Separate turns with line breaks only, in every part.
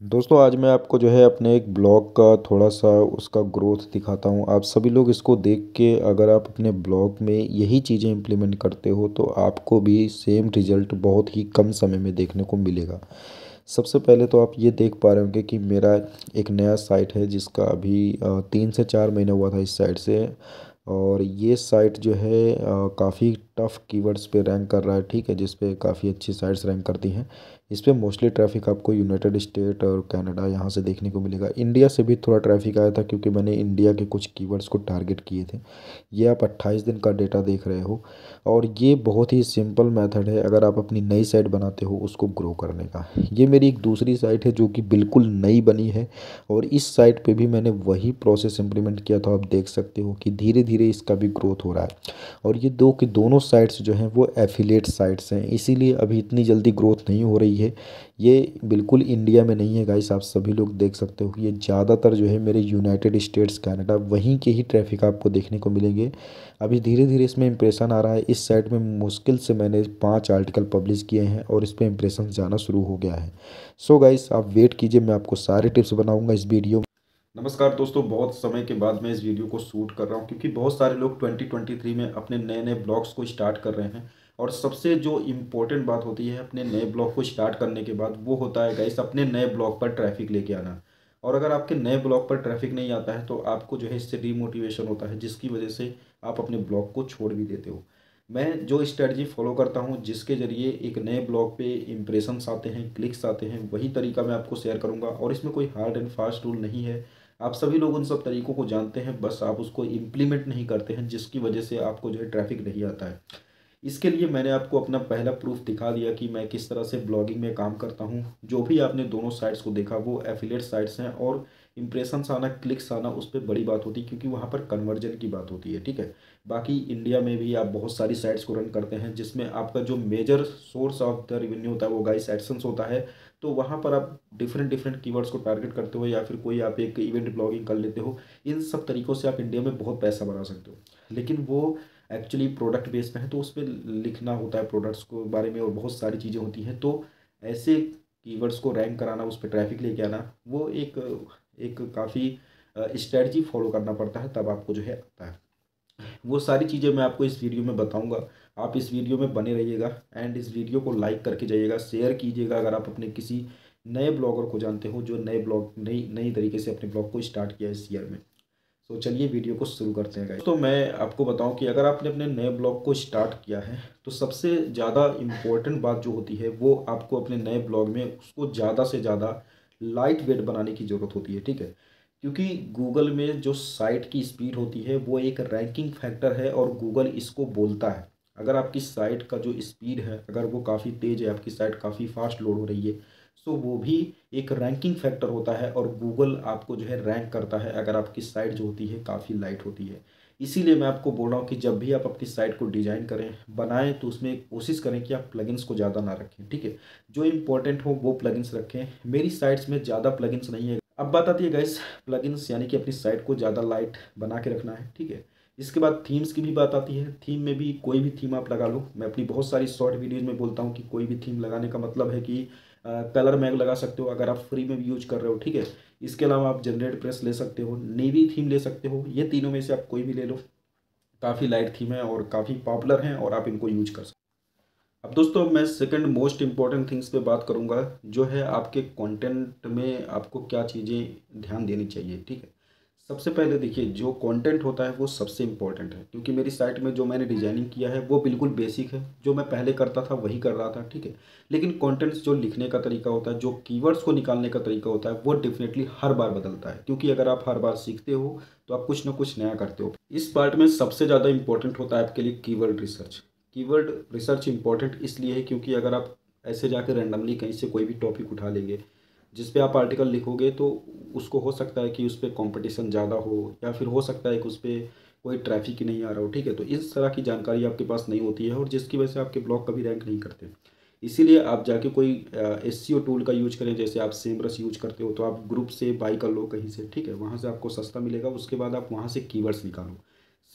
दोस्तों आज मैं आपको जो है अपने एक ब्लॉग का थोड़ा सा उसका ग्रोथ दिखाता हूँ। आप सभी लोग इसको देख के अगर आप अपने ब्लॉग में यही चीज़ें इम्प्लीमेंट करते हो तो आपको भी सेम रिजल्ट बहुत ही कम समय में देखने को मिलेगा। सबसे पहले तो आप ये देख पा रहे होंगे कि मेरा एक नया साइट है जिसका अभी 3 से 4 महीने हुआ था इस साइट से। और ये साइट जो है काफ़ी टफ कीवर्ड्स पे रैंक कर रहा है, ठीक है, जिस पे काफ़ी अच्छी साइट्स रैंक करती हैं। इस पे मोस्टली ट्रैफिक आपको यूनाइटेड स्टेट और कनाडा यहाँ से देखने को मिलेगा। इंडिया से भी थोड़ा ट्रैफिक आया था क्योंकि मैंने इंडिया के कुछ कीवर्ड्स को टारगेट किए थे। ये आप 28 दिन का डेटा देख रहे हो। और ये बहुत ही सिंपल मेथड है अगर आप अपनी नई साइट बनाते हो उसको ग्रो करने का। ये मेरी एक दूसरी साइट है जो कि बिल्कुल नई बनी है और इस साइट पे भी मैंने वही प्रोसेस इम्प्लीमेंट किया था। आप देख सकते हो कि धीरे धीरे इसका भी ग्रोथ हो रहा है। और ये दो की दोनों साइट्स जो हैं वो एफिलिएट साइट्स हैं, इसीलिए अभी इतनी जल्दी ग्रोथ नहीं हो रही है। ये बिल्कुल इंडिया में नहीं है गाइस, आप सभी लोग देख सकते हो कि ये ज़्यादातर जो है मेरे यूनाइटेड स्टेट्स कनाडा वहीं के ही ट्रैफिक आपको देखने को मिलेंगे। अभी धीरे धीरे इसमें इंप्रेशन आ रहा है। इस साइट में मुश्किल से मैंने 5 आर्टिकल पब्लिश किए हैं और इस पर इंप्रेशन जाना शुरू हो गया है। सो गाइस आप वेट कीजिए, मैं आपको सारे टिप्स बनाऊंगा इस वीडियो में। नमस्कार दोस्तों, बहुत समय के बाद मैं इस वीडियो को शूट कर रहा हूँ क्योंकि बहुत सारे लोग 2023 में अपने नए नए ब्लॉग्स को स्टार्ट कर रहे हैं। और सबसे जो इम्पोर्टेंट बात होती है अपने नए ब्लॉग को स्टार्ट करने के बाद वो होता है गाइस अपने नए ब्लॉग पर ट्रैफिक लेके आना। और अगर आपके नए ब्लॉग पर ट्रैफिक नहीं आता है तो आपको जो है इससे डीमोटिवेशन होता है, जिसकी वजह से आप अपने ब्लॉग को छोड़ भी देते हो। मैं जो स्ट्रेटजी फॉलो करता हूँ जिसके ज़रिए एक नए ब्लॉग पे इंप्रेशंस आते हैं, क्लिक्स आते हैं, वही तरीका मैं आपको शेयर करूँगा। और इसमें कोई हार्ड एंड फास्ट रूल नहीं है। आप सभी लोग उन सब तरीकों को जानते हैं, बस आप उसको इम्प्लीमेंट नहीं करते हैं, जिसकी वजह से आपको जो है ट्रैफिक नहीं आता है। इसके लिए मैंने आपको अपना पहला प्रूफ दिखा दिया कि मैं किस तरह से ब्लॉगिंग में काम करता हूँ। जो भी आपने दोनों साइट्स को देखा वो एफिलिएट साइट्स हैं और इंप्रेशंस आना, क्लिक्स आना उस पर बड़ी बात होती है क्योंकि वहाँ पर कन्वर्जन की बात होती है, ठीक है। बाकी इंडिया में भी आप बहुत सारी साइट्स को रन करते हैं जिसमें आपका जो major source of the revenue होता है वो गाइस एडसेंस होता है। तो वहाँ पर आप डिफरेंट डिफरेंट कीवर्ड्स को टारगेट करते हो या फिर कोई आप एक इवेंट ब्लॉगिंग कर लेते हो। इन सब तरीक़ों से आप इंडिया में बहुत पैसा बना सकते हो। लेकिन वो एक्चुअली प्रोडक्ट बेस पे है तो उस पर लिखना होता है प्रोडक्ट्स को बारे में और बहुत सारी चीज़ें होती हैं। तो ऐसे कीवर्ड्स को रैंक कराना, उस पर ट्रैफिक लेके आना, वो एक एक काफ़ी स्ट्रेटजी फॉलो करना पड़ता है, तब आपको जो है आता है। वो सारी चीज़ें मैं आपको इस वीडियो में बताऊंगा। आप इस वीडियो में बने रहिएगा एंड इस वीडियो को लाइक करके जाइएगा, शेयर कीजिएगा अगर आप अपने किसी नए ब्लॉगर को जानते हो जो नए ब्लॉग नई नई तरीके से अपने ब्लॉग को स्टार्ट किया इस ईयर में। तो चलिए वीडियो को शुरू करते हैं गाइस। तो मैं आपको बताऊं कि अगर आपने अपने नए ब्लॉग को स्टार्ट किया है तो सबसे ज़्यादा इम्पोर्टेंट बात जो होती है वो आपको अपने नए ब्लॉग में उसको ज़्यादा से ज़्यादा लाइट वेट बनाने की ज़रूरत होती है, ठीक है। क्योंकि गूगल में जो साइट की स्पीड होती है वो एक रैंकिंग फैक्टर है और गूगल इसको बोलता है। अगर आपकी साइट का जो स्पीड है अगर वो काफ़ी तेज़ है, आपकी साइट काफ़ी फास्ट लोड हो रही है, सो वो भी एक रैंकिंग फैक्टर होता है और गूगल आपको जो है रैंक करता है अगर आपकी साइट जो होती है काफ़ी लाइट होती है। इसीलिए मैं आपको बोल रहा हूँ कि जब भी आप अपनी साइट को डिज़ाइन करें, बनाएं, तो उसमें कोशिश करें कि आप प्लगइन्स को ज़्यादा ना रखें, ठीक है। जो इंपॉर्टेंट हो वो प्लगइन्स रखें। मेरी साइट्स में ज़्यादा प्लगइन्स नहीं है। अब बात आती है गाइस प्लगइन्स यानी कि अपनी साइट को ज़्यादा लाइट बना के रखना है, ठीक है। इसके बाद थीम्स की भी बात आती है। थीम में भी कोई भी थीम आप लगा लो। मैं अपनी बहुत सारी शॉर्ट वीडियोज़ में बोलता हूँ कि कोई भी थीम लगाने का मतलब है कि कलर मैग लगा सकते हो अगर आप फ्री में भी यूज कर रहे हो, ठीक है। इसके अलावा आप जनरेट प्रेस ले सकते हो, नेवी थीम ले सकते हो। ये तीनों में से आप कोई भी ले लो, काफ़ी लाइट थीम है और काफ़ी पॉपुलर हैं और आप इनको यूज कर सकते हो। अब दोस्तों मैं सेकंड मोस्ट इंपॉर्टेंट थिंग्स पे बात करूंगा, जो है आपके कंटेंट में आपको क्या चीज़ें ध्यान देनी चाहिए, ठीक है। सबसे पहले देखिए जो कंटेंट होता है वो सबसे इम्पोर्टेंट है क्योंकि मेरी साइट में जो मैंने डिजाइनिंग किया है वो बिल्कुल बेसिक है। जो मैं पहले करता था वही कर रहा था, ठीक है। लेकिन कंटेंट्स जो लिखने का तरीका होता है, जो कीवर्ड्स को निकालने का तरीका होता है, वो डेफिनेटली हर बार बदलता है क्योंकि अगर आप हर बार सीखते हो तो आप कुछ ना कुछ नया करते हो। इस पार्ट में सबसे ज़्यादा इंपॉर्टेंट होता है आपके लिए keyword research. Keyword research important इसलिए है क्योंकि अगर आप ऐसे जाकर रैंडमली कहीं से कोई भी टॉपिक उठा लेंगे जिस पे आप आर्टिकल लिखोगे तो उसको हो सकता है कि उस पर कॉम्पिटिशन ज़्यादा हो या फिर हो सकता है कि उस पर कोई ट्रैफिक ही नहीं आ रहा हो, ठीक है। तो इस तरह की जानकारी आपके पास नहीं होती है और जिसकी वजह से आपके ब्लॉग कभी रैंक नहीं करते। इसीलिए आप जाके कोई एसईओ टूल का यूज करें, जैसे आप सेमरस यूज करते हो तो आप ग्रुप से बाई कर लो कहीं से, ठीक है, वहाँ से आपको सस्ता मिलेगा। उसके बाद आप वहाँ से कीवर्ड्स निकालो।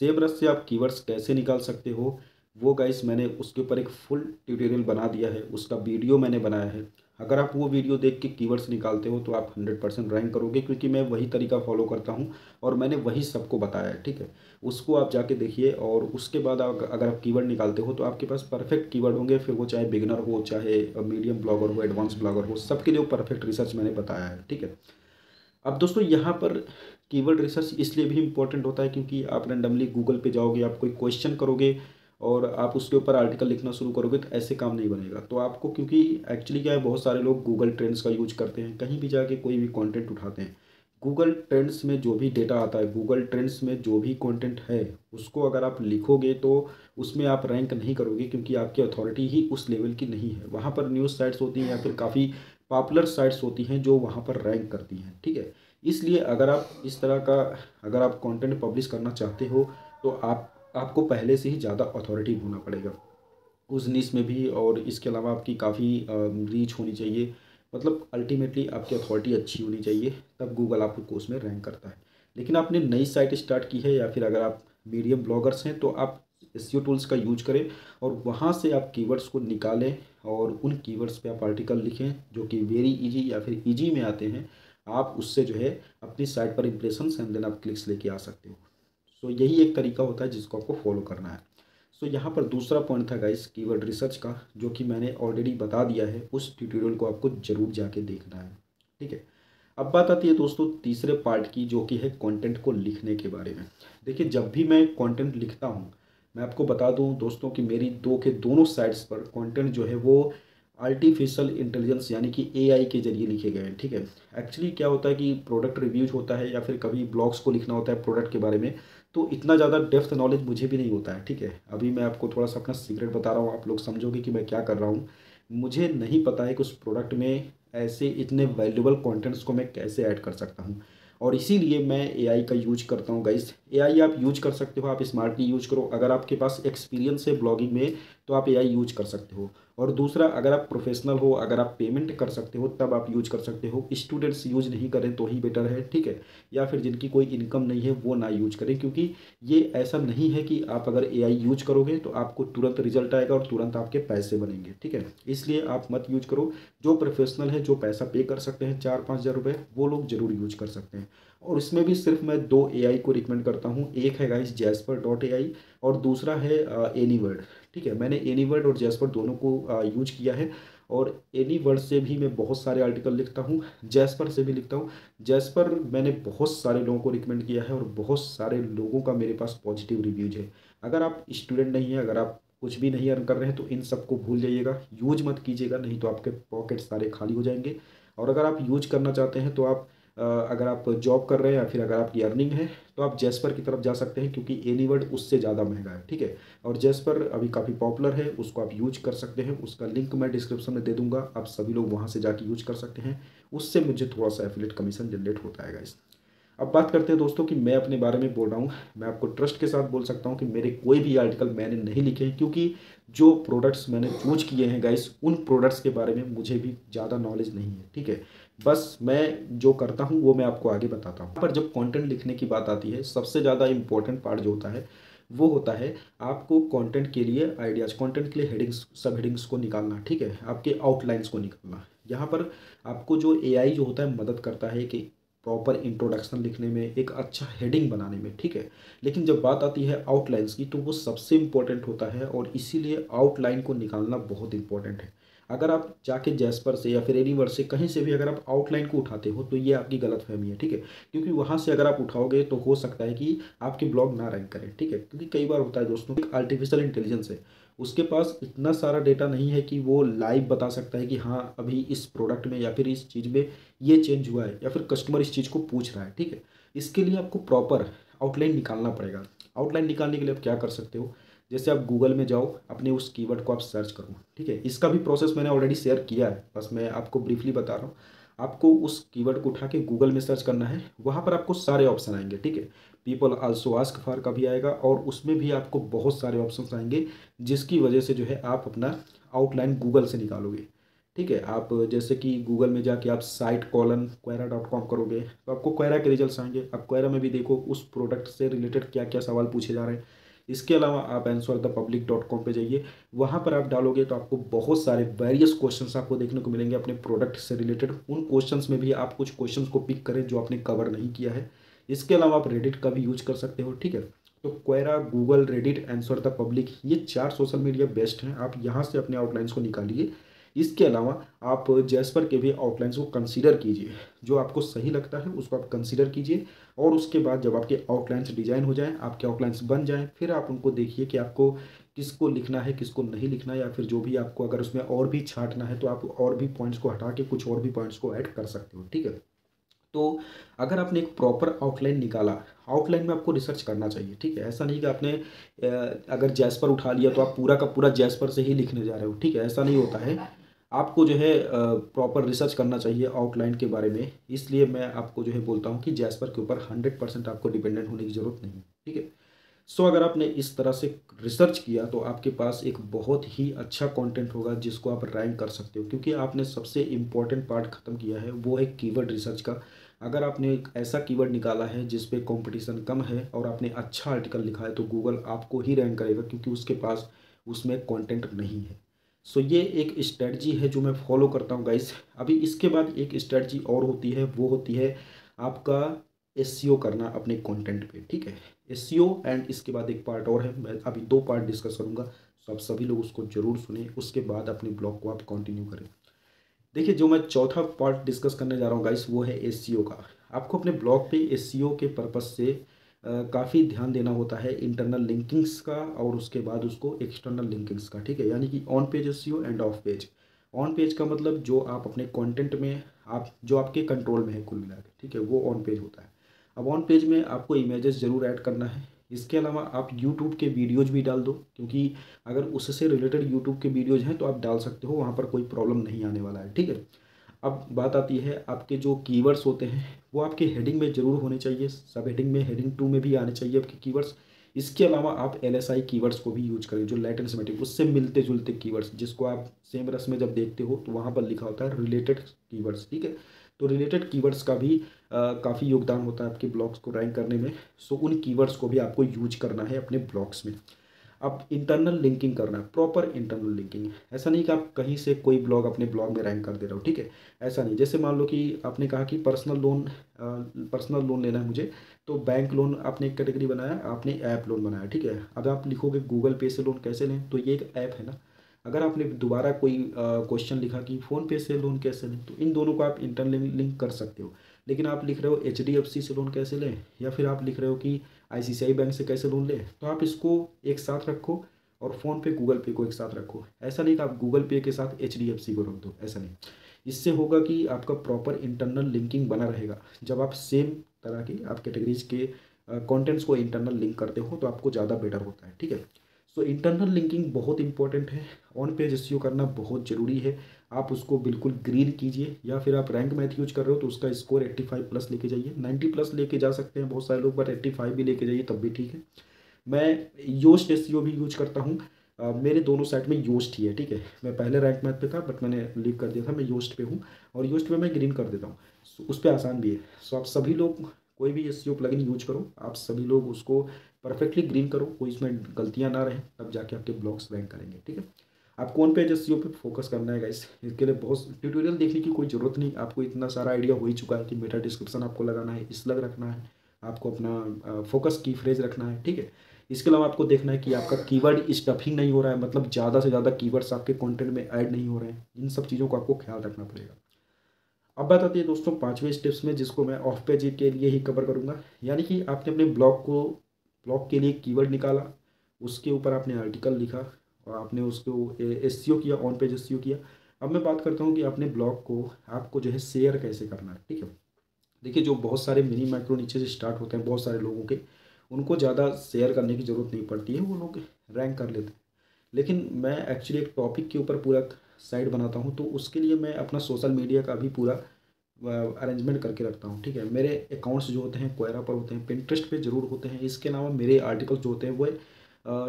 सेमरस से आप कीवर्ड्स कैसे निकाल सकते हो वो गाइस मैंने उसके ऊपर एक फुल ट्यूटोरियल बना दिया है, उसका वीडियो मैंने बनाया है। अगर आप वो वीडियो देख के कीवर्ड्स निकालते हो तो आप 100% रैंक करोगे, क्योंकि मैं वही तरीका फॉलो करता हूँ और मैंने वही सबको बताया है, ठीक है। उसको आप जाके देखिए और उसके बाद अगर आप कीवर्ड निकालते हो तो आपके पास परफेक्ट कीवर्ड होंगे, फिर वो चाहे बिगिनर हो, चाहे मीडियम ब्लॉगर हो, एडवांस ब्लॉगर हो, सबके लिए वो परफेक्ट रिसर्च मैंने बताया है, ठीक है। अब दोस्तों यहाँ पर कीवर्ड रिसर्च इसलिए भी इम्पोर्टेंट होता है क्योंकि आप रैंडमली गूगल पे जाओगे, आप कोई क्वेश्चन करोगे और आप उसके ऊपर आर्टिकल लिखना शुरू करोगे तो ऐसे काम नहीं बनेगा। तो आपको, क्योंकि एक्चुअली क्या है, बहुत सारे लोग गूगल ट्रेंड्स का यूज करते हैं, कहीं भी जाके कोई भी कंटेंट उठाते हैं। गूगल ट्रेंड्स में जो भी डेटा आता है, गूगल ट्रेंड्स में जो भी कंटेंट है, उसको अगर आप लिखोगे तो उसमें आप रैंक नहीं करोगे, क्योंकि आपकी अथॉरिटी ही उस लेवल की नहीं है। वहाँ पर न्यूज़ साइट्स होती हैं या फिर काफ़ी पॉपुलर साइट्स होती हैं जो वहाँ पर रैंक करती हैं, ठीक है। इसलिए अगर आप इस तरह का, अगर आप कंटेंट पब्लिश करना चाहते हो तो आपको पहले से ही ज़्यादा अथॉरिटी होना पड़ेगा उस निश में भी, और इसके अलावा आपकी काफ़ी रीच होनी चाहिए। मतलब अल्टीमेटली आपकी अथॉरिटी अच्छी होनी चाहिए, तब गूगल आपको उसमें रैंक करता है। लेकिन आपने नई साइट स्टार्ट की है या फिर अगर आप मीडियम ब्लॉगर्स हैं तो आप एसईओ टूल्स का यूज करें और वहाँ से आप कीवर्ड्स को निकालें और उन कीवर्ड्स पे आप आर्टिकल लिखें जो कि वेरी इजी या फिर इजी में आते हैं। आप उससे जो है अपनी साइट पर इंप्रेशन एंड देन आप क्लिक्स लेके आ सकते हो। सो यही एक तरीका होता है जिसको आपको फॉलो करना है। सो यहाँ पर दूसरा पॉइंट था गाइस कीवर्ड रिसर्च का, जो कि मैंने ऑलरेडी बता दिया है। उस ट्यूटोरियल को आपको ज़रूर जाके देखना है, ठीक है। अब बात आती है दोस्तों तीसरे पार्ट की, जो कि है कंटेंट को लिखने के बारे में। देखिए, जब भी मैं कंटेंट लिखता हूँ, मैं आपको बता दूँ दोस्तों कि मेरी दो के दोनों साइड्स पर कंटेंट जो है वो आर्टिफिशियल इंटेलिजेंस यानी कि एआई के ज़रिए लिखे गए हैं, ठीक है। एक्चुअली क्या होता है कि प्रोडक्ट रिव्यूज होता है या फिर कभी ब्लॉग्स को लिखना होता है प्रोडक्ट के बारे में, तो इतना ज़्यादा डेप्थ नॉलेज मुझे भी नहीं होता है, ठीक है। अभी मैं आपको थोड़ा सा अपना सीक्रेट बता रहा हूँ, आप लोग समझोगे कि मैं क्या कर रहा हूँ। मुझे नहीं पता है कि उस प्रोडक्ट में ऐसे इतने वैल्यूबल कंटेंट्स को मैं कैसे ऐड कर सकता हूँ, और इसीलिए मैं एआई का यूज करता हूँ गाइस। एआई आप यूज कर सकते हो, आप स्मार्टली यूज करो। अगर आपके पास एक्सपीरियंस है ब्लॉगिंग में तो आप एआई यूज कर सकते हो। और दूसरा, अगर आप प्रोफेशनल हो, अगर आप पेमेंट कर सकते हो तब आप यूज कर सकते हो। स्टूडेंट्स यूज नहीं करें तो ही बेटर है, ठीक है। या फिर जिनकी कोई इनकम नहीं है वो ना यूज करें, क्योंकि ये ऐसा नहीं है कि आप अगर एआई यूज करोगे तो आपको तुरंत रिजल्ट आएगा और तुरंत आपके पैसे बनेंगे, ठीक है। इसलिए आप मत यूज करो। जो प्रोफेशनल है, जो पैसा पे कर सकते हैं 4-5 हज़ार रुपये, वो लोग जरूर यूज कर सकते हैं। और इसमें भी सिर्फ मैं दो एआई को रिकमेंड करता हूँ। एक है गाइस jasper.ai और दूसरा है एनीवर्ड, ठीक है। मैंने एनीवर्ड और जैस्पर दोनों को यूज किया है, और एनीवर्ड से भी मैं बहुत सारे आर्टिकल लिखता हूँ, जैस्पर से भी लिखता हूँ। जैस्पर मैंने बहुत सारे लोगों को रिकमेंड किया है और बहुत सारे लोगों का मेरे पास पॉजिटिव रिव्यूज है। अगर आप स्टूडेंट नहीं हैं, अगर आप कुछ भी नहीं अर्न कर रहे हैं तो इन सबको भूल जाइएगा, यूज मत कीजिएगा, नहीं तो आपके पॉकेट सारे खाली हो जाएंगे। और अगर आप यूज करना चाहते हैं तो आप अगर आप जॉब कर रहे हैं या फिर अगर आपकी अर्निंग है तो आप जैस्पर की तरफ जा सकते हैं, क्योंकि एनीवर्ड उससे ज़्यादा महंगा है, ठीक है। और जैस्पर अभी काफ़ी पॉपुलर है, उसको आप यूज कर सकते हैं। उसका लिंक मैं डिस्क्रिप्शन में दे दूंगा, आप सभी लोग वहाँ से जाके यूज कर सकते हैं। उससे मुझे थोड़ा सा एफिलिएट कमीशन जनरेट होता है गाइस। अब बात करते हैं दोस्तों कि मैं अपने बारे में बोल रहा हूँ, मैं आपको ट्रस्ट के साथ बोल सकता हूँ कि मेरे कोई भी आर्टिकल मैंने नहीं लिखे हैं, क्योंकि जो प्रोडक्ट्स मैंने चूज किए हैं गाइस, उन प्रोडक्ट्स के बारे में मुझे भी ज़्यादा नॉलेज नहीं है, ठीक है। बस मैं जो करता हूँ वो मैं आपको आगे बताता हूँ। पर जब कंटेंट लिखने की बात आती है, सबसे ज़्यादा इंपॉर्टेंट पार्ट जो होता है वो होता है आपको कंटेंट के लिए आइडियाज़, कंटेंट के लिए हेडिंग्स, सब हेडिंग्स को निकालना, ठीक है। आपके आउटलाइंस को निकालना। यहाँ पर आपको जो एआई जो होता है मदद करता है कि प्रॉपर इंट्रोडक्शन लिखने में, एक अच्छा हेडिंग बनाने में, ठीक है। लेकिन जब बात आती है आउटलाइंस की तो वो सबसे इम्पोर्टेंट होता है, और इसीलिए आउटलाइन को निकालना बहुत इंपॉर्टेंट है। अगर आप जाके जैस्पर से या फिर एनीवर्ड से कहीं से भी अगर आप आउटलाइन को उठाते हो तो ये आपकी गलत फहमी है, ठीक है। क्योंकि वहाँ से अगर आप उठाओगे तो हो सकता है कि आपके ब्लॉग ना रैंक करें, ठीक है। क्योंकि कई बार होता है दोस्तों, एक आर्टिफिशियल इंटेलिजेंस है, उसके पास इतना सारा डेटा नहीं है कि वो लाइव बता सकता है कि हाँ अभी इस प्रोडक्ट में या फिर इस चीज़ में ये चेंज हुआ है या फिर कस्टमर इस चीज़ को पूछ रहा है, ठीक है। इसके लिए आपको प्रॉपर आउटलाइन निकालना पड़ेगा। आउटलाइन निकालने के लिए आप क्या कर सकते हो, जैसे आप गूगल में जाओ, अपने उस कीवर्ड को आप सर्च करो, ठीक है। इसका भी प्रोसेस मैंने ऑलरेडी शेयर किया है, बस मैं आपको ब्रीफली बता रहा हूँ। आपको उस कीवर्ड को उठा के गूगल में सर्च करना है, वहाँ पर आपको सारे ऑप्शन आएंगे, ठीक है। पीपल आल्सो आस्क फॉर का भी आएगा, और उसमें भी आपको बहुत सारे ऑप्शन आएंगे, जिसकी वजह से जो है आप अपना आउटलाइन गूगल से निकालोगे, ठीक है। आप जैसे कि गूगल में जाके आप साइट कॉलन quora.com करोगे तो आपको क्वेरा के रिजल्ट्स आएंगे। अब क्वेरा में भी देखो उस प्रोडक्ट से रिलेटेड क्या क्या सवाल पूछे जा रहे हैं, इसके अलावा आप answerthepublic.com पे जाइए, वहाँ पर आप डालोगे तो आपको बहुत सारे वेरियस क्वेश्चंस आपको देखने को मिलेंगे अपने प्रोडक्ट से रिलेटेड। उन क्वेश्चंस में भी आप कुछ क्वेश्चंस को पिक करें जो आपने कवर नहीं किया है। इसके अलावा आप रेडिट का भी यूज कर सकते हो, ठीक है। तो Quora, Google, Reddit, answer the public, ये 4 सोशल मीडिया बेस्ट हैं। आप यहाँ से अपने आउटलाइंस को निकालिए। इसके अलावा आप जैस्पर के भी आउटलाइंस को कंसीडर कीजिए, जो आपको सही लगता है उसको आप कंसीडर कीजिए। और उसके बाद जब आपके आउटलाइंस डिजाइन हो जाए, आपके आउटलाइंस बन जाए, फिर आप उनको देखिए कि आपको किसको लिखना है, किसको नहीं लिखना है, या फिर जो भी आपको अगर उसमें और भी छांटना है तो आप और भी पॉइंट्स को हटा के कुछ और भी पॉइंट्स को ऐड कर सकते हो, ठीक है। तो अगर आपने एक प्रॉपर आउटलाइन निकाला, आउटलाइन में आपको रिसर्च करना चाहिए, ठीक है। ऐसा नहीं कि आपने अगर जैस्पर उठा लिया तो आप पूरा का पूरा जैस्पर से ही लिखने जा रहे हो, ठीक है, ऐसा नहीं होता है। आपको जो है प्रॉपर रिसर्च करना चाहिए आउटलाइन के बारे में। इसलिए मैं आपको जो है बोलता हूँ कि जैस्पर के ऊपर 100% आपको डिपेंडेंट होने की ज़रूरत नहीं है, ठीक है। सो अगर आपने इस तरह से रिसर्च किया तो आपके पास एक बहुत ही अच्छा कंटेंट होगा जिसको आप रैंक कर सकते हो, क्योंकि आपने सबसे इम्पॉर्टेंट पार्ट ख़त्म किया है, वो है कीवर्ड रिसर्च का। अगर आपने एक ऐसा कीवर्ड निकाला है जिस पे कंपटीशन कम है और आपने अच्छा आर्टिकल लिखा है तो गूगल आपको ही रैंक करेगा, क्योंकि उसके पास उसमें कंटेंट नहीं है। सो ये एक स्ट्रेटजी है जो मैं फॉलो करता हूँ गाइस। अभी इसके बाद एक स्ट्रेटजी और होती है, वो होती है आपका एसईओ करना अपने कंटेंट पे, ठीक है। एसईओ एंड इसके बाद एक पार्ट और है, मैं अभी 2 पार्ट डिस्कस करूँगा, तो आप सभी लोग उसको जरूर सुने, उसके बाद अपने ब्लॉग को आप कंटिन्यू करें। देखिए, जो मैं चौथा पार्ट डिस्कस करने जा रहा हूँ गाइस, वो है एसईओ का। आपको अपने ब्लॉग पे एसईओ के पर्पस से काफ़ी ध्यान देना होता है, इंटरनल लिंकिंग्स का और उसके बाद उसको एक्सटर्नल लिंकिंग्स का, ठीक है। यानी कि on page SEO end of page. On page का मतलब जो आप अपने कंटेंट में, आप जो आपके कंट्रोल में है कुल मिला के, ठीक है, वो ऑन पेज होता है। अब ऑन पेज में आपको इमेजेस ज़रूर ऐड करना है। इसके अलावा आप यूट्यूब के वीडियोज़ भी डाल दो, क्योंकि अगर उससे रिलेटेड यूट्यूब के वीडियोज़ हैं तो आप डाल सकते हो, वहाँ पर कोई प्रॉब्लम नहीं आने वाला है, ठीक है। अब बात आती है आपके जो कीवर्ड्स होते हैं, वो आपके हेडिंग में ज़रूर होने चाहिए, सब हेडिंग में, हेडिंग 2 में भी आने चाहिए आपके कीवर्ड्स। इसके अलावा आप एलएसआई कीवर्ड्स को भी यूज करें, जो लैटिन सिमेटिक, उससे मिलते जुलते कीवर्ड्स, जिसको आप सेम रस में जब देखते हो तो वहाँ पर लिखा होता है रिलेटेड कीवर्ड्स, ठीक है। तो रिलेटेड कीवर्ड्स का भी काफ़ी योगदान होता है आपके ब्लॉग्स को रैंक करने में। सो उन कीवर्ड्स को भी आपको यूज करना है अपने ब्लॉग्स में। अब इंटरनल लिंकिंग करना है, प्रॉपर इंटरनल लिंकिंग। ऐसा नहीं कि आप कहीं से कोई ब्लॉग अपने ब्लॉग में रैंक कर दे रहे हो, ठीक है। ऐसा नहीं, जैसे मान लो कि आपने कहा कि पर्सनल लोन लेना है मुझे, तो बैंक लोन आपने एक कैटेगरी बनाया, आपने ऐप लोन बनाया, ठीक है। अब आप लिखोगे गूगल पे से लोन कैसे लें, तो ये एक ऐप है ना। अगर आपने दोबारा कोई क्वेश्चन लिखा कि फ़ोन पे से लोन कैसे लें, तो इन दोनों को आप इंटरनल लिंक कर सकते हो। लेकिन आप लिख रहे हो HDFC से लोन कैसे लें, या फिर आप लिख रहे हो कि ICICI बैंक से कैसे लोन लें, तो आप इसको एक साथ रखो और फ़ोन पे गूगल पे को एक साथ रखो। ऐसा नहीं कि आप गूगल पे के साथ HDFC को रख दो, ऐसा नहीं। इससे होगा कि आपका प्रॉपर इंटरनल लिंकिंग बना रहेगा। जब आप सेम तरह की आप कैटेगरीज के कंटेंट्स को इंटरनल लिंक करते हो तो आपको ज़्यादा बेटर होता है, ठीक है। सो इंटरनल लिंकिंग बहुत इंपॉर्टेंट है, ऑन पेज एसईओ करना बहुत ज़रूरी है। आप उसको बिल्कुल ग्रीन कीजिए, या फिर आप रैंक मैथ यूज कर रहे हो तो उसका स्कोर 85+ लेके जाइए, 90+ लेके जा सकते हैं बहुत सारे लोग, बट 85 भी लेके जाइए तब भी ठीक है। मैं योस्ट एसईओ भी यूज करता हूँ। मेरे दोनों साइड में योस्ट ही है, ठीक है। मैं पहले रैंक मैथ पे था बट मैंने लीव कर दिया था, मैं योस्ट पे हूँ, और योस्ट पे मैं ग्रीन कर देता हूँ। उस पर आसान भी है। सो आप सभी लोग कोई भी एसईओ प्लगइन यूज करो, आप सभी लोग उसको परफेक्टली ग्रीन करो, कोई इसमें गलतियाँ ना रहे, तब जाके आपके ब्लॉग्स रैंक करेंगे, ठीक है। आपको ऑन पेज एसईओ पे फोकस करना है गाइस। इसके लिए बहुत ट्यूटोरियल देखने की कोई ज़रूरत नहीं, आपको इतना सारा आइडिया हो ही चुका है कि मेटा डिस्क्रिप्शन आपको लगाना है, स्लग रखना है, आपको अपना फोकस की फ्रेज रखना है, ठीक है। इसके अलावा आपको देखना है कि आपका कीवर्ड स्टफिंग नहीं हो रहा है, मतलब ज़्यादा से ज़्यादा कीवर्ड्स आपके कंटेंट में ऐड नहीं हो रहे हैं। इन सब चीज़ों को आपको ख्याल रखना पड़ेगा। अब बात आती है दोस्तों 5वें स्टेप्स में, जिसको मैं ऑफ पेज के लिए ही कवर करूँगा। यानी कि आपने अपने ब्लॉग के लिए कीवर्ड निकाला, उसके ऊपर आपने आर्टिकल लिखा और आपने उसको एसईओ किया, ऑन पेज एसईओ किया। अब मैं बात करता हूँ कि अपने ब्लॉग को आपको जो है शेयर कैसे करना है, ठीक है। देखिए, जो बहुत सारे मिनी माइक्रो नीचे से स्टार्ट होते हैं बहुत सारे लोगों के, उनको ज़्यादा शेयर करने की ज़रूरत नहीं पड़ती है, वो लोग रैंक कर लेते हैं। लेकिन मैं एक्चुअली एक टॉपिक के ऊपर पूरा साइट बनाता हूँ, तो उसके लिए मैं अपना सोशल मीडिया का भी पूरा अरेंजमेंट करके रखता हूँ, ठीक है। मेरे अकाउंट्स जो होते हैं क्वेरा पर होते हैं, पिंटरेस्ट पे ज़रूर होते हैं। इसके अलावा मेरे आर्टिकल्स जो होते हैं वो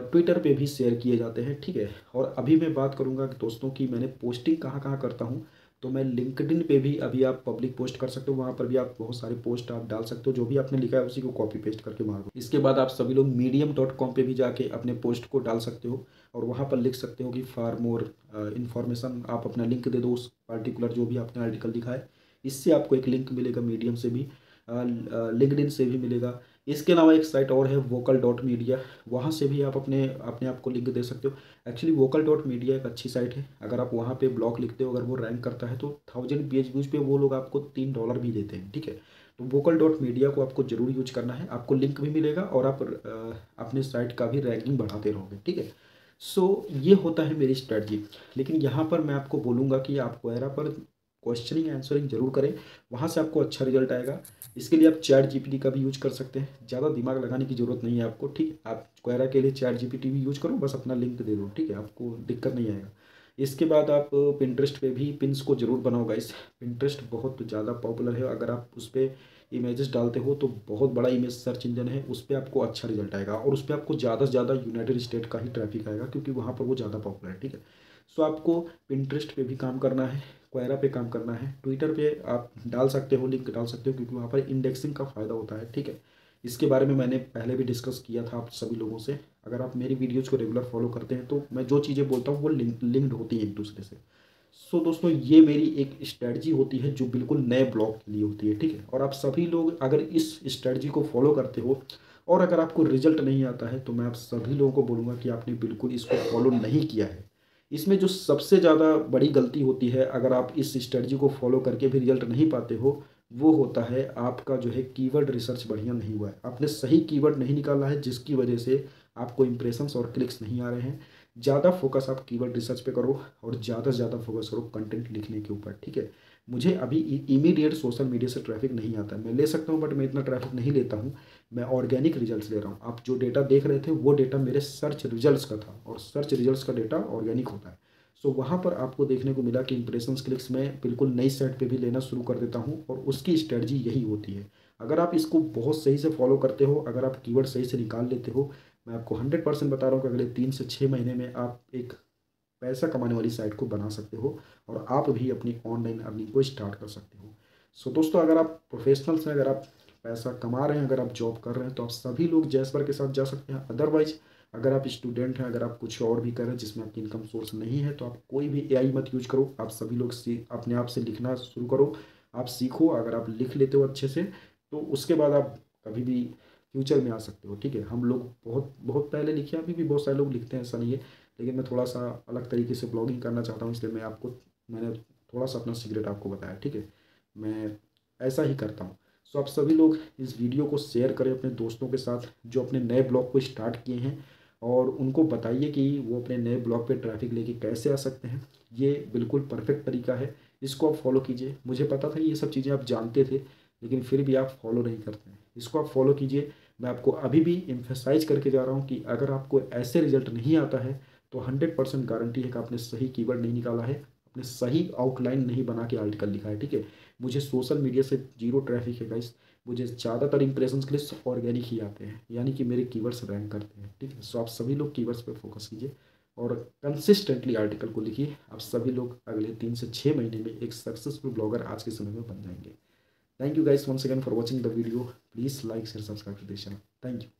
ट्विटर पे भी शेयर किए जाते हैं, ठीक है। और अभी मैं बात करूँगा कि दोस्तों की मैंने पोस्टिंग कहाँ कहाँ करता हूँ, तो मैं लिंक्डइन पे भी अभी आप पब्लिक पोस्ट कर सकते हो, वहाँ पर भी आप बहुत सारे पोस्ट आप डाल सकते हो, जो भी आपने लिखा है उसी को कॉपी पेस्ट करके मार दो। इसके बाद आप सभी लोग medium.com पे भी जाके अपने पोस्ट को डाल सकते हो और वहाँ पर लिख सकते हो कि फॉर मोर इन्फॉर्मेशन, आप अपना लिंक दे दो उस पर्टिकुलर जो भी आपने आर्टिकल लिखा है। इससे आपको एक लिंक मिलेगा मीडियम से भी, लिंक्डइन से भी मिलेगा। इसके अलावा एक साइट और है vocal.media, वहाँ से भी आप अपने अपने आप को लिंक दे सकते हो। एक्चुअली vocal.media एक अच्छी साइट है, अगर आप वहाँ पे ब्लॉग लिखते हो, अगर वो रैंक करता है तो 1000 पेज व्यूज पे वो लोग आपको $3 भी देते हैं, ठीक है। तो vocal.media को आपको जरूर यूज करना है, आपको लिंक भी मिलेगा और आप अपने साइट का भी रैंकिंग बढ़ाते रहोगे, ठीक है। सो ये होता है मेरी स्ट्रेटजी। लेकिन यहाँ पर मैं आपको बोलूँगा कि आप क्वेरा पर क्वेश्चनिंग आंसरिंग जरूर करें, वहाँ से आपको अच्छा रिजल्ट आएगा। इसके लिए आप चैट जीपीटी का भी यूज कर सकते हैं, ज़्यादा दिमाग लगाने की ज़रूरत नहीं है आपको, ठीक है। आप क्वेरा के लिए चैट जीपीटी भी यूज करो, बस अपना लिंक दे दो, ठीक है, आपको दिक्कत नहीं आएगा। इसके बाद आप पिंटरेस्ट पे भी पिन्स को जरूर बनाओ गाइस। पिंटरेस्ट बहुत ज़्यादा पॉपुलर है, अगर आप उस पर इमेजेस डालते हो तो बहुत बड़ा इमेज सर्च इंजन है, उस पर आपको अच्छा रिजल्ट आएगा और उस पर आपको ज़्यादा से ज़्यादा यूनाइटेड स्टेट का ही ट्रैफिक आएगा, क्योंकि वहाँ पर वो ज़्यादा पॉपुलर है, ठीक है। सो आपको पिंटरेस्ट पे भी काम करना है, क्वेरा पे काम करना है, ट्विटर पे आप डाल सकते हो, लिंक डाल सकते हो, क्योंकि वहाँ पर इंडेक्सिंग का फ़ायदा होता है, ठीक है। इसके बारे में मैंने पहले भी डिस्कस किया था आप सभी लोगों से। अगर आप मेरी वीडियोज़ को रेगुलर फॉलो करते हैं तो मैं जो चीज़ें बोलता हूँ वो लिंक्ड होती हैं एक दूसरे से। सो दोस्तों, ये मेरी एक स्ट्रेटजी होती है जो बिल्कुल नए ब्लॉग के लिए होती है, ठीक है। और आप सभी लोग अगर इस स्ट्रेटजी को फॉलो करते हो और अगर आपको रिजल्ट नहीं आता है तो मैं आप सभी लोगों को बोलूँगा कि आपने बिल्कुल इसको फॉलो नहीं किया है। इसमें जो सबसे ज़्यादा बड़ी गलती होती है, अगर आप इस स्ट्रेटजी को फॉलो करके भी रिजल्ट नहीं पाते हो, वो होता है आपका जो है कीवर्ड रिसर्च बढ़िया नहीं हुआ है, आपने सही कीवर्ड नहीं निकाला है, जिसकी वजह से आपको इंप्रेशंस और क्लिक्स नहीं आ रहे हैं। ज़्यादा फोकस आप कीवर्ड रिसर्च पे करो और ज़्यादा से ज़्यादा फोकस करो कंटेंट लिखने के ऊपर, ठीक है। मुझे अभी इमीडिएट सोशल मीडिया से ट्रैफिक नहीं आता, मैं ले सकता हूँ बट मैं इतना ट्रैफिक नहीं लेता हूँ, मैं ऑर्गेनिक रिजल्ट्स ले रहा हूँ। आप जो डेटा देख रहे थे वो डेटा मेरे सर्च रिजल्ट्स का था और सर्च रिजल्ट्स का डेटा ऑर्गेनिक होता है। सो वहाँ पर आपको देखने को मिला कि इंप्रेशंस क्लिक्स मैं बिल्कुल नई साइट पे भी लेना शुरू कर देता हूँ और उसकी स्ट्रेटजी यही होती है। अगर आप इसको बहुत सही से फॉलो करते हो, अगर आप कीवर्ड सही से निकाल लेते हो, मैं आपको 100% बता रहा हूँ कि अगले 3 से 6 महीने में आप एक पैसा कमाने वाली साइट को बना सकते हो और आप भी अपनी ऑनलाइन अर्निंग को स्टार्ट कर सकते हो। सो दोस्तों, अगर आप प्रोफेशनल्स हैं, अगर आप पैसा कमा रहे हैं, अगर आप जॉब कर रहे हैं तो आप सभी लोग जैसपर के साथ जा सकते हैं। अदरवाइज अगर आप स्टूडेंट हैं, अगर आप कुछ और भी कर रहे हैं जिसमें आपकी इनकम सोर्स नहीं है, तो आप कोई भी एआई मत यूज करो। आप सभी लोग अपने आप से लिखना शुरू करो, आप सीखो। अगर आप लिख लेते हो अच्छे से तो उसके बाद आप कभी भी फ्यूचर में आ सकते हो, ठीक है। हम लोग बहुत बहुत पहले लिखे, अभी भी बहुत सारे लोग लिखते हैं, ऐसा नहीं है। लेकिन मैं थोड़ा सा अलग तरीके से ब्लॉगिंग करना चाहता हूँ, इसलिए मैंने थोड़ा सा अपना सीक्रेट आपको बताया, ठीक है। मैं ऐसा ही करता हूँ। सो आप सभी लोग इस वीडियो को शेयर करें अपने दोस्तों के साथ जो अपने नए ब्लॉग को स्टार्ट किए हैं और उनको बताइए कि वो अपने नए ब्लॉग पे ट्रैफिक लेके कैसे आ सकते हैं। ये बिल्कुल परफेक्ट तरीका है, इसको आप फॉलो कीजिए। मुझे पता था ये सब चीज़ें आप जानते थे, लेकिन फिर भी आप फॉलो नहीं करते हैं। इसको आप फॉलो कीजिए। मैं आपको अभी भी एम्फेसाइज करके जा रहा हूँ कि अगर आपको ऐसे रिजल्ट नहीं आता है तो 100% गारंटी है कि आपने सही कीवर्ड नहीं निकाला है, आपने सही आउटलाइन नहीं बना के आर्टिकल लिखा है, ठीक है। मुझे सोशल मीडिया से जीरो ट्रैफिक है गाइस, मुझे ज़्यादातर इंप्रेशंस के लिए ऑर्गेनिक ही आते हैं, यानी कि मेरे कीवर्ड्स रैंक करते हैं, ठीक है। सो आप सभी लोग कीवर्ड्स पे फोकस कीजिए और कंसिस्टेंटली आर्टिकल को लिखिए। आप सभी लोग अगले 3 से 6 महीने में एक सक्सेसफुल ब्लॉगर आज के समय में बन जाएंगे। Thank you guys once again for watching the video. Please like share subscribe to this channel. Thank you.